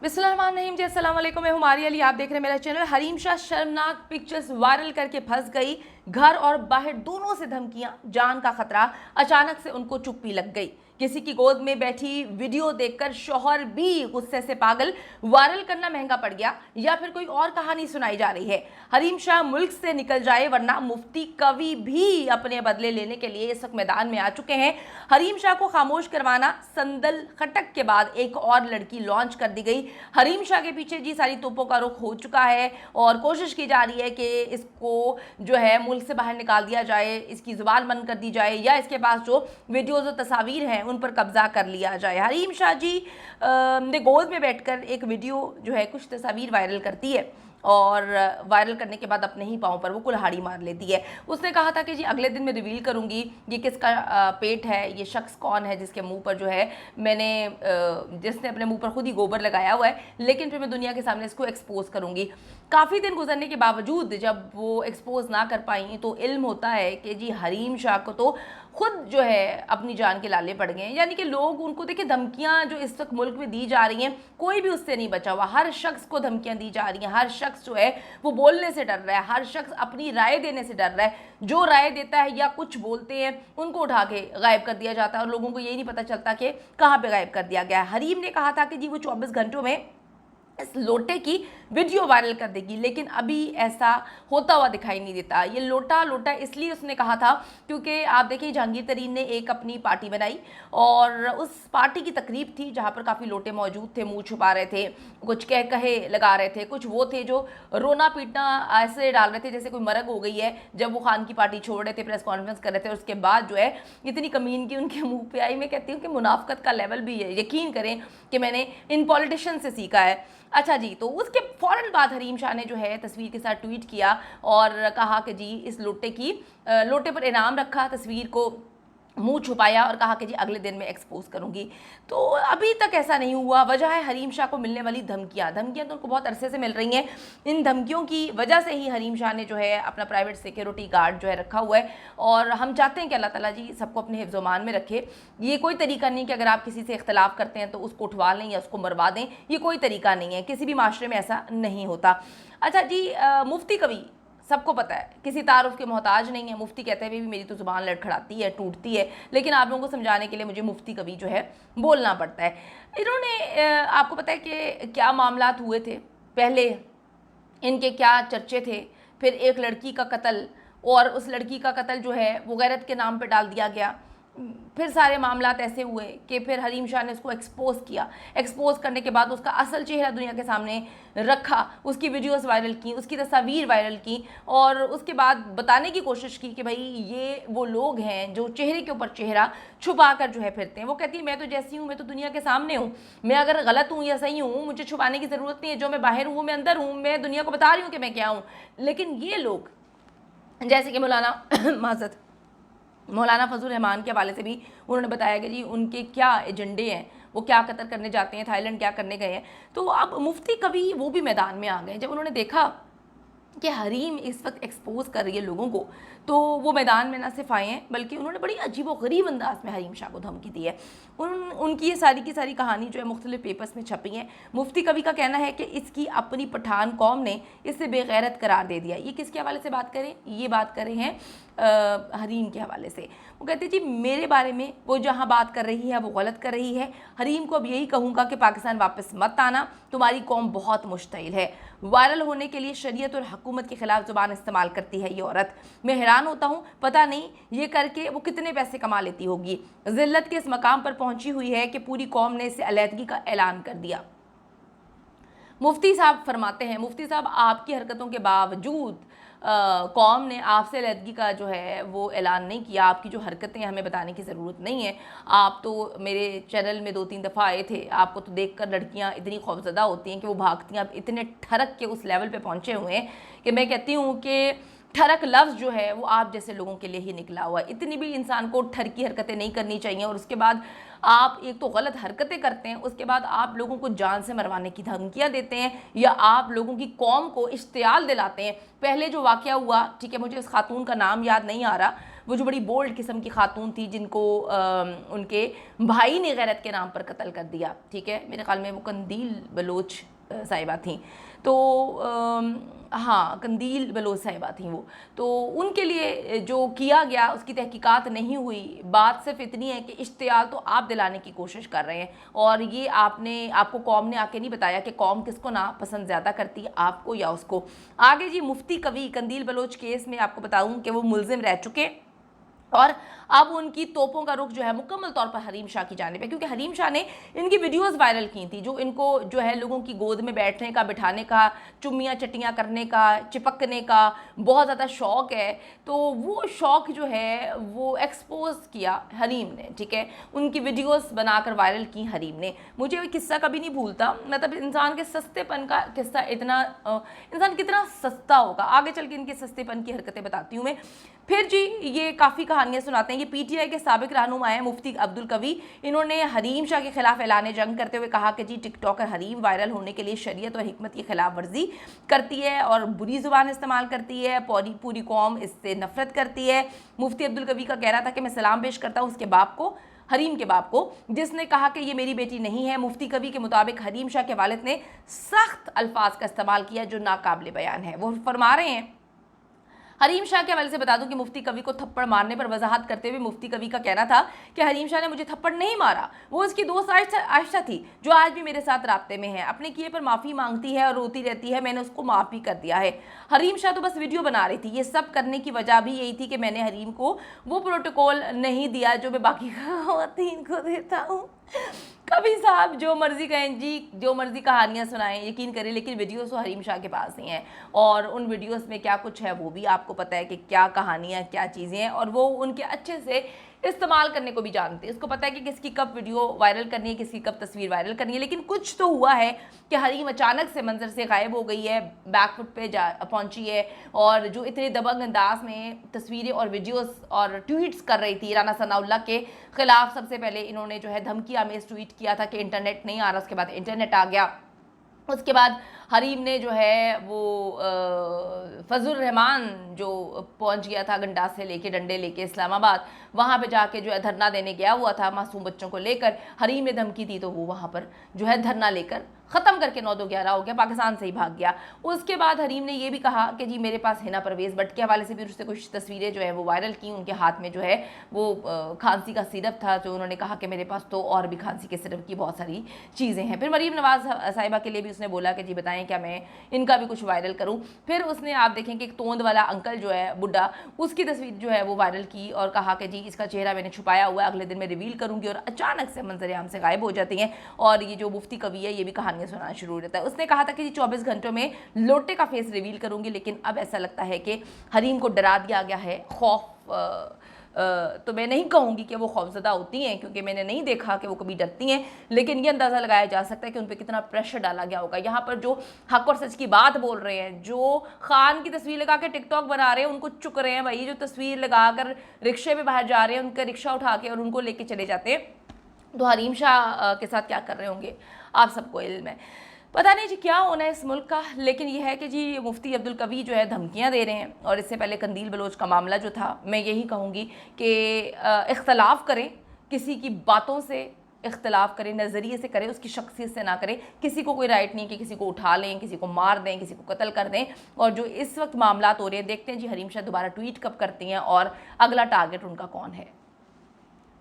बिस्मिल्लाहिर्रहमानिर्रहीम जी, अस्सलाम वालेकुम। मैं हूं मारिया अली, आप देख रहे हैं मेरा चैनल। हरीम शाह शर्मनाक पिक्चर्स वायरल करके फंस गई। घर और बाहर दोनों से धमकियां, जान का खतरा। अचानक से उनको चुप्पी लग गई। किसी की गोद में बैठी वीडियो देखकर शौहर भी गुस्से से पागल। वायरल करना महंगा पड़ गया या फिर कोई और कहानी सुनाई जा रही है। हरीम शाह मुल्क से निकल जाए वरना मुफ्ती कवि भी अपने बदले लेने के लिए इस वक्त मैदान में आ चुके हैं। हरीम शाह को खामोश करवाना, संदल खटक के बाद एक और लड़की लॉन्च कर दी गई। हरीम शाह के पीछे जी सारी तोपों का रुख हो चुका है और कोशिश की जा रही है कि इसको जो है मुल्क से बाहर निकाल दिया जाए, इसकी जुबान बंद कर दी जाए या इसके पास जो वीडियोज़ और तस्वीर हैं उन पर कब्जा कर लिया जाए। हरीम शाह जी ने गोद में बैठकर एक वीडियो जो है कुछ तस्वीर वायरल करती है और वायरल करने के बाद अपने ही पाँव पर वो कुल्हाड़ी मार लेती है। उसने कहा था कि जी अगले दिन मैं रिवील करूंगी ये किसका पेट है, ये शख्स कौन है जिसके मुंह पर जो है जिसने अपने मुंह पर खुद ही गोबर लगाया हुआ है, लेकिन फिर मैं दुनिया के सामने इसको एक्सपोज करूंगी। काफ़ी दिन गुजरने के बावजूद जब वो एक्सपोज ना कर पाई तो इल्म होता है कि जी हरीम शाह को तो खुद जो है अपनी जान के लाले पड़ गए। यानी कि लोग उनको देखिए, धमकियां जो इस वक्त मुल्क में दी जा रही हैं कोई भी उससे नहीं बचा हुआ। हर शख्स को धमकियां दी जा रही हैं, हर शख्स जो है वो बोलने से डर रहा है, हर शख्स अपनी राय देने से डर रहा है। जो राय देता है या कुछ बोलते हैं उनको उठा के गायब कर दिया जाता है और लोगों को यही नहीं पता चलता कि कहाँ पे गायब कर दिया गया है। हरीम ने कहा था कि जी वो 24 घंटों में इस लोटे की वीडियो वायरल कर देगी, लेकिन अभी ऐसा होता हुआ दिखाई नहीं देता। ये लोटा इसलिए उसने कहा था क्योंकि आप देखिए जहांगीर तरीन ने एक अपनी पार्टी बनाई और उस पार्टी की तकरीब थी जहाँ पर काफ़ी लोटे मौजूद थे, मुंह छुपा रहे थे, कुछ कहे लगा रहे थे, कुछ वो थे जो रोना पीटना ऐसे डाल रहे थे जैसे कोई मरग हो गई है जब वो खान की पार्टी छोड़ रहे थे, प्रेस कॉन्फ्रेंस कर रहे थे। उसके बाद जो है इतनी कमीन की उनके मुँह पे आई। मैं कहती हूँ कि मुनाफकत का लेवल भी है। यकीन करें कि मैंने इन पॉलिटिशियन से सीखा है। अच्छा जी, तो उसके फ़ौरन बाद हरीम शाह ने जो है तस्वीर के साथ ट्वीट किया और कहा कि जी इस लोटे पर इनाम रखा, तस्वीर को मुंह छुपाया और कहा कि जी अगले दिन मैं एक्सपोज करूंगी। तो अभी तक ऐसा नहीं हुआ। वजह है हरीम शाह को मिलने वाली धमकियां तो उनको बहुत अरसे से मिल रही हैं। इन धमकियों की वजह से ही हरीम शाह ने जो है अपना प्राइवेट सिक्योरिटी गार्ड जो है रखा हुआ है और हम चाहते हैं कि अल्लाह ताला जी सबको अपने हिफ्ज़ मान में रखे। ये कोई तरीका नहीं कि अगर आप किसी से इख्तलाफ करते हैं तो उसको उठवा लें या उसको मरवा दें, ये कोई तरीका नहीं है। किसी भी माशरे में ऐसा नहीं होता। अच्छा जी, मुफ्ती कवि सबको पता है किसी तारुफ के मोहताज नहीं है। मुफ्ती कहते हुए भी मेरी तो ज़ुबान लड़खड़ाती है, टूटती है, लेकिन आप लोगों को समझाने के लिए मुझे मुफ्ती कवि जो है बोलना पड़ता है। इन्होंने आपको पता है कि क्या मामलात हुए थे पहले, इनके क्या चर्चे थे, फिर एक लड़की का कत्ल और उस लड़की का कत्ल जो है वो गैरत के नाम पर डाल दिया गया। फिर सारे मामलात ऐसे हुए कि फिर हरीम शाह ने उसको एक्सपोज किया। एक्सपोज करने के बाद उसका असल चेहरा दुनिया के सामने रखा, उसकी वीडियोस वायरल की, उसकी तस्वीर वायरल की और उसके बाद बताने की कोशिश की कि भाई ये वो लोग हैं जो चेहरे के ऊपर चेहरा छुपा कर जो है फिरते हैं। वो कहती है मैं तो जैसी हूँ, मैं तो दुनिया के सामने हूँ, मैं अगर गलत हूँ या सही हूँ मुझे छुपाने की ज़रूरत नहीं है। जो मैं बाहर हूँ वो मैं अंदर हूँ, मैं दुनिया को बता रही हूँ कि मैं क्या हूँ। लेकिन ये लोग जैसे कि मौलाना फजल रहमान के हवाले से भी उन्होंने बताया कि जी उनके क्या एजेंडे हैं, वो क्या कतर करने जाते हैं, थाईलैंड क्या करने गए हैं। तो अब मुफ्ती कवि वो भी मैदान में आ गए। जब उन्होंने देखा कि हरीम इस वक्त एक्सपोज कर रही है लोगों को, तो वो मैदान में ना सिर्फ आए हैं बल्कि उन्होंने बड़ी अजीब व गरीब अंदाज में हरीम शाह को धमकी दी है। उनकी ये सारी की सारी कहानी जो है मुख्तलिफ पेपर्स में छपी है। मुफ्ती कवि का कहना है कि इसकी अपनी पठान कौम ने इसे बेगैरत करार दे दिया। ये किसके हवाले से बात करें? ये बात करें हैं हरीम के हवाले से। वो कहते जी मेरे बारे में वो जहाँ बात कर रही है वो गलत कर रही है। हरीम को अब यही कहूँगा कि पाकिस्तान वापस मत आना, तुम्हारी कौम बहुत मुश्तिल है। वायरल होने के लिए शरीयत और हुकूमत के खिलाफ ज़ुबान इस्तेमाल करती है ये औरत। मैं हैरान होता हूँ, पता नहीं ये करके वो कितने पैसे कमा लेती होगी। ज़िल्लत के इस मकाम पर पहुँची हुई है कि पूरी कौम ने इसे अलहदगी का ऐलान कर दिया। मुफ्ती साहब फरमाते हैं, मुफ्ती साहब आपकी हरकतों के बावजूद कौम ने आपसे अलहदगी का जो है वो ऐलान नहीं किया। आपकी जो हरकतें हमें बताने की ज़रूरत नहीं है। आप तो मेरे चैनल में 2-3 दफ़ा आए थे, आपको तो देखकर लड़कियां इतनी खौफज़दा होती हैं कि वो भागती हैं। आप इतने ठरक के उस लेवल पे पहुँचे हुए हैं कि मैं कहती हूँ कि ठरक लफ्ज़ जो है वो आप जैसे लोगों के लिए ही निकला हुआ है। इतनी भी इंसान को ठरकी हरकतें नहीं करनी चाहिए। और उसके बाद आप एक तो गलत हरकतें करते हैं, उसके बाद आप लोगों को जान से मरवाने की धमकियां देते हैं या आप लोगों की कौम को इश्तियाल दिलाते हैं। पहले जो वाक़या हुआ, ठीक है, मुझे उस खातून का नाम याद नहीं आ रहा, वो जो बड़ी बोल्ड किस्म की खातून थी जिनको उनके भाई ने गैरत के नाम पर कत्ल कर दिया, ठीक है, मेरे ख्याल में वो कंदील बलोच साहिबा थी, तो हाँ कंदील बलोच साहिबा थी वो, तो उनके लिए जो किया गया उसकी तहकीकात नहीं हुई। बात सिर्फ इतनी है कि इश्तियाल तो आप दिलाने की कोशिश कर रहे हैं, और ये आपको कौम ने आके नहीं बताया कि कौम किसको ना पसंद ज़्यादा करती है, आपको या उसको। आगे जी मुफ्ती कवी कंदील बलोच केस में आपको बताऊँ कि वो मुलजिम रह चुके, और अब उनकी तोपों का रुख जो है मुकम्मल तौर पर हरीम शाह की जानिब है, क्योंकि हरीम शाह ने इनकी वीडियोस वायरल की थी, जो इनको जो है लोगों की गोद में बैठने का, बिठाने का, चुम्मियाँ चट्टियाँ करने का, चिपकने का बहुत ज़्यादा शौक़ है। तो वो शौक़ जो है वो एक्सपोज किया हरीम ने, ठीक है, उनकी वीडियोस बनाकर वायरल की हरीम ने। मुझे वो किस्सा कभी नहीं भूलता, मतलब इंसान के सस्तेपन का किस्सा, इतना इंसान कितना सस्ता होगा। आगे चल के इनके सस्तेपन की हरकतें बताती हूँ मैं। फिर जी ये काफ़ी कहानियाँ सुनाते हैं। ये पीटीआई के साबिक रहनुमा हैं मुफ्ती अब्दुल कवी, इन्होंने हरीम शाह के खिलाफ ऐलान जंग करते हुए कहा कि जी टिकटॉकर हरीम वायरल होने के लिए शरीयत और हिकमत की खिलाफ वर्जी करती है और बुरी ज़ुबान इस्तेमाल करती है, पूरी कौम इससे नफरत करती है। मुफ्ती अब्दुल कवी का कहना था कि मैं सलाम पेश करता हूँ उसके बाप को, हरीम के बाप को, जिसने कहा कि ये मेरी बेटी नहीं है। मुफ्ती कवी के मुताबिक हरीम शाह के वालिद ने सख्त अल्फाज का इस्तेमाल किया जो नाकाबिल बयान है। वो फरमा रहे हैं, हरीम शाह के हवाले से बता दूं कि मुफ्ती कवी को थप्पड़ मारने पर वजाहत करते हुए मुफ्ती कवी का कहना था कि हरीम शाह ने मुझे थप्पड़ नहीं मारा, वो उसकी दोस्त आयशा थी जो आज भी मेरे साथ राब्ते में है, अपने किए पर माफ़ी मांगती है और रोती रहती है, मैंने उसको माफ़ भी कर दिया है। हरीम शाह तो बस वीडियो बना रही थी, ये सब करने की वजह भी यही थी कि मैंने हरीम को वो प्रोटोकॉल नहीं दिया जो मैं बाकी खवातीन को देता हूँ। कभी साहब जो मर्जी कहें जी, जो मर्जी कहानियाँ सुनाएं, यकीन करें, लेकिन वीडियोस तो हरीम शाह के पास नहीं है, और उन वीडियोस में क्या कुछ है वो भी आपको पता है कि क्या कहानियाँ, क्या चीज़ें हैं, और वो उनके अच्छे से इस्तेमाल करने को भी जानते हैं। उसको पता है कि किसकी कब वीडियो वायरल करनी है, किसकी कब तस्वीर वायरल करनी है। लेकिन कुछ तो हुआ है कि हरीम अचानक से मंजर से गायब हो गई है, बैकफुट पे पहुंची है, और जो इतने दबंग अंदाज में तस्वीरें और वीडियोस और ट्वीट्स कर रही थी राना सनाउल्लाह के खिलाफ। सबसे पहले इन्होंने जो है धमकी आमेज ट्वीट किया था कि इंटरनेट नहीं आ रहा, उसके बाद इंटरनेट आ गया। उसके बाद हरीम ने जो है वो फजल रहमान जो पहुंच गया था गंडास से लेके, डंडे लेके इस्लामाबाद, वहाँ पे जाके जो है धरना देने गया हुआ था मासूम बच्चों को लेकर। हरीम ने धमकी दी तो वो वहाँ पर जो है धरना लेकर ख़त्म करके 9-2-11 हो गया, पाकिस्तान से ही भाग गया। उसके बाद हरीम ने ये भी कहा कि जी मेरे पास हिना परवेज़ भट्ट के हवाले से भी उससे कुछ तस्वीरें जो है वो वायरल की। उनके हाथ में जो है वो खांसी का सिरप था, जो उन्होंने कहा कि मेरे पास तो और भी खांसी के सिरप की बहुत सारी चीज़ें हैं। फिर मरीम नवाज़ साहिबा के लिए भी उसने बोला कि जी बताएं क्या मैं इनका भी कुछ वायरल करूँ। फिर उसने, आप देखें कि एक तोंद वाला अंकल जो है बुढ़ा, उसकी तस्वीर जो है वो वायरल की और कहा कि जी इसका चेहरा मैंने छुपाया हुआ है, अगले दिन मैं रिवील करूँगी, और अचानक से मंजर-ए-आम से गायब हो जाती हैं। और ये जो मुफ्ती कवी है ये भी कहानियाँ सुनाना शुरू हो जाता है। उसने कहा था कि जी 24 घंटों में लोटे का फेस रिवील करूंगी, लेकिन अब ऐसा लगता है कि हरीम को डरा दिया गया है। खौफ तो मैं नहीं कहूँगी कि वो खौफजदा होती हैं, क्योंकि मैंने नहीं देखा कि वो कभी डरती हैं, लेकिन ये अंदाज़ा लगाया जा सकता है कि उन पर कितना प्रेशर डाला गया होगा। यहाँ पर जो हक और सच की बात बोल रहे हैं, जो खान की तस्वीर लगा के टिकटॉक बना रहे हैं, उनको चुक रहे हैं भाई, जो तस्वीर लगा कर रिक्शे में बाहर जा रहे हैं, उनका रिक्शा उठा के और उनको लेके चले जाते हैं, तो हरीम शाह के साथ क्या कर रहे होंगे आप सबको इल्म है। पता नहीं जी क्या होना है इस मुल्क का, लेकिन यह है कि जी मुफ्ती अब्दुल कवी जो है धमकियां दे रहे हैं। और इससे पहले कंदील बलोच का मामला जो था, मैं यही कहूँगी कि इख्तलाफ करें, किसी की बातों से इख्तलाफ करें, नज़रिए से करें, उसकी शख्सियत से ना करें। किसी को कोई राइट नहीं कि किसी को उठा लें, किसी को मार दें, किसी को कत्ल कर दें। और जो इस वक्त मामला हो रहे हैं, देखते हैं जी हरीम शाह दोबारा ट्वीट कब करती हैं और अगला टारगेट उनका कौन है।